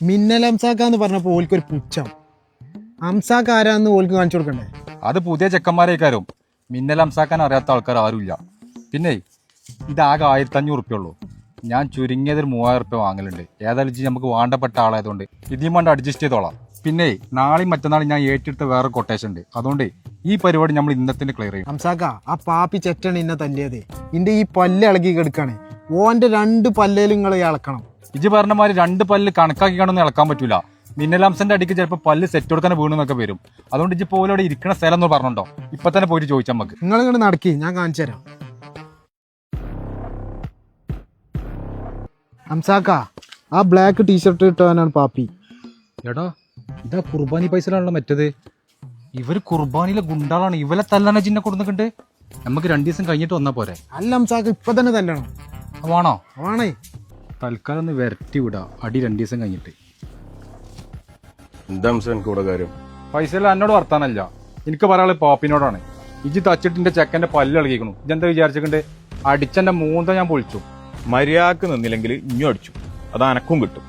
മിന്നൽ അംസാക്കാന്ന് പറഞ്ഞപ്പോ ഓൽക്കൊരു പുച്ഛം. അംസാക്ക ആരാന്ന് ഓൽക്ക് കാണിച്ചു കൊടുക്കണ്ടേ? അത് പുതിയ ചെക്കന്മാരേക്കാരും. മിന്നൽ അംസാക്കാൻ അറിയാത്ത ആൾക്കാർ ആരുമില്ല. പിന്നെ ഇതാകെ 1500 ഉറുപ്പ്യ ഉള്ളൂ. ഞാൻ ചുരുങ്ങിയത് ഒരു 3000 ഉറുപ്പ്യ വാങ്ങലുണ്ട്. ഏതായാലും നമുക്ക് വേണ്ടപ്പെട്ട ആളായതുകൊണ്ട് ഇതീം കൊണ്ട് അഡ്ജസ്റ്റ് ചെയ്തോളാം. പിന്നെ നാളെയും മറ്റന്നാളും ഞാൻ ഏറ്റെടുത്ത വേറെ കൊട്ടേഷൻ ഉണ്ട്. അതുകൊണ്ട് ഈ പരിപാടി നമ്മൾ ഇന്നത്തിന് ക്ലിയർ ചെയ്യും. അംസാക്ക, ആ പാപ്പി ചെറ്റാണ് ഇന്നെ തല്ലിയത്. ഇന്റെ ഈ പല്ല് ഇളകി കിടക്കാണ്. ഓന്റെ 2 പല്ലേലും നിങ്ങൾ ഇളക്കണം. ഇജ് പറഞ്ഞ മാതിരി 2 പല്ല് കണക്കാക്കി കാണൊന്നും ഇളക്കാൻ പറ്റൂല. മിന്നലാംസന്റെ അടിക്ക് ചിലപ്പോൾ പല്ല് സെറ്റ് കൊടുക്കാൻ വീണെന്നൊക്കെ വരും. അതുകൊണ്ട് ഇജ് പോലോടെ ഇരിക്കണ സ്ഥലം എന്ന് പറഞ്ഞോ. ഇപ്പൊ തന്നെ പോയിട്ട് ചോദിച്ചാൽ നമുക്ക്. നിങ്ങൾ ഇങ്ങോട്ട് നടക്കി, ഞാൻ കാണിച്ചു തരാം. അംസാക്ക, ആ ബ്ലാക്ക് ടീഷർട്ട് ഇട്ടവനാണ് പാപ്പി. എടാ, ഇതാ കുർബാനി പൈസയിലാണല്ലോ മറ്റത്. ഇവര് കുർബാനിയിലെ ഗുണ്ടാളാണ്. ഇവരെ തല്ലാന ചിന്ന കൊടുക്കുന്നുണ്ട്. നമുക്ക് 2 ദിവസം കഴിഞ്ഞിട്ട് വന്നാ പോരെ? അല്ല അംസാക്ക, ഇപ്പൊ തന്നെ തല്ലണം. വേണോ? ആണേ. തൽക്കാലം ഒന്ന് വരട്ടി വിടാ. അടി 2 ദിവസം കഴിഞ്ഞിട്ട്. എന്താ കൂടെ കാര്യം? പൈസയിൽ എന്നോട് വർത്താനല്ല, എനിക്ക് പറയാനുള്ളത് പാപ്പിനോടാണ്. ഇജി തച്ചിട്ടിന്റെ ചെക്കന്റെ പല്ല് ഇളകിക്കണു. ഇജെന്താ വിചാരിച്ചിട്ടുണ്ട്? അടിച്ചെന്റെ മൂന്ന ഞാൻ പൊളിച്ചു. മര്യാദക്ക് നിന്നില്ലെങ്കിൽ ഇഞ്ഞും അടിച്ചു. അത് അനക്കും കിട്ടും.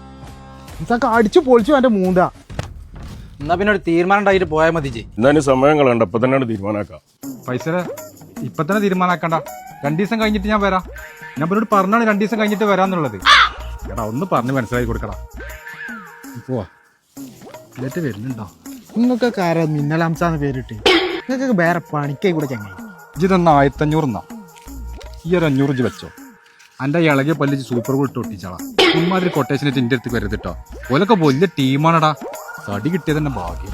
അംസാക്ക അടിച്ചു പൊളിച്ചു എന്റെ മൂന്താ. എന്നാ പിന്നെ ഒരു തീരുമാനം ഉണ്ടായിട്ട് പോയാൽ മതി. എന്തായാലും സമയം കളയണ്ട, ഇപ്പൊ തന്നെ തീരുമാനാക്കാം. പൈസ ഇപ്പൊ തന്നെ തീരുമാനാക്കണ്ട. 2 ദിവസം കഴിഞ്ഞിട്ട് ഞാൻ വരാം. ഞാൻ ഇവരോട് പറഞ്ഞാണ് 2 ദിവസം കഴിഞ്ഞിട്ട് വരാന്നുള്ളത്. എടാ, ഒന്ന് പറഞ്ഞ് മനസ്സിലാക്കി കൊടുക്കടാ. പോവാ, എന്നിട്ട് വരുന്നുണ്ടോ? നിങ്ങൾക്കൊക്കെ ആരാ മിന്നൽ അംസാന്ന് പേരിട്ട്? നിങ്ങൾക്കൊക്കെ വേറെ പണിക്കായി കൂടെ ചങ്ങായി. ഇജ് തന്ന 1500 എന്നാ. ഈ ഒരു 500 ഇജ് വെച്ചോ. എന്റെ ഇളകിയ പല്ലിച്ച് സൂപ്പർ ഗോൾട്ട് ഒട്ടിച്ചാളാ. ഇമാതിരി കൊട്ടേഷനായിട്ട് എന്റെ അടുത്ത് വരരുതിട്ടോ. ഓലൊക്കെ വലിയ ടീമാണടാ. തടി കിട്ടിയത് തന്നെ ഭാഗ്യം.